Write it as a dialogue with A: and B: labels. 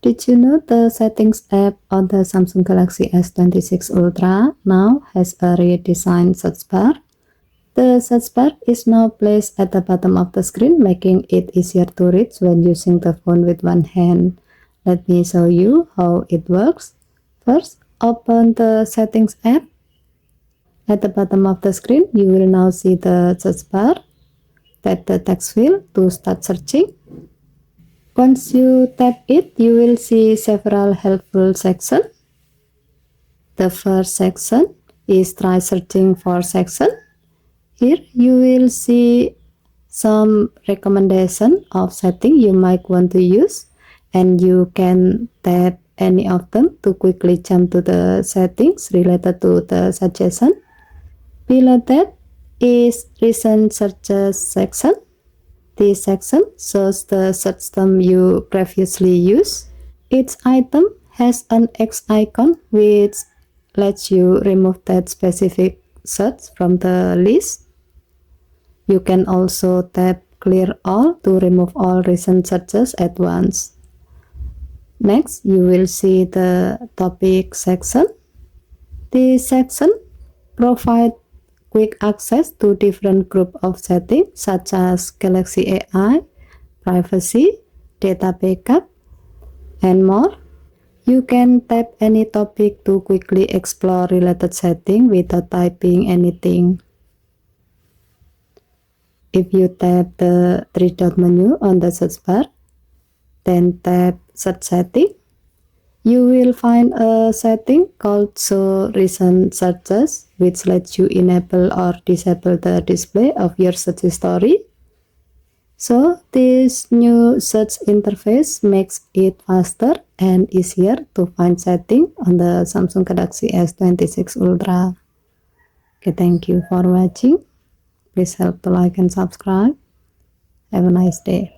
A: Did you know the Settings app on the Samsung Galaxy S26 Ultra now has a redesigned search bar? The search bar is now placed at the bottom of the screen, making it easier to reach when using the phone with one hand. Let me show you how it works. First, open the Settings app. At the bottom of the screen, you will now see the search bar. Tap the text field to start searching. Once you tap it, you will see several helpful sections. The first section is try searching for section. Here you will see some recommendation of setting you might want to use, and you can tap any of them to quickly jump to the settings related to the suggestion. Below that is recent searches section. This section shows the search term you previously used. Each item has an X icon which lets you remove that specific search from the list. You can also tap clear all to remove all recent searches at once. Next, you will see the topic section. This section provides quick access to different group of settings such as Galaxy AI, privacy, data backup, and more. You can tap any topic to quickly explore related settings without typing anything. If you tap the three-dot menu on the search bar, then tap Search Setting, you will find a setting called Show Recent Searches, which lets you enable or disable the display of your search history. So this new search interface makes it faster and easier to find settings on the Samsung Galaxy S26 Ultra. Okay, thank you for watching. Please help to like and subscribe. Have a nice day.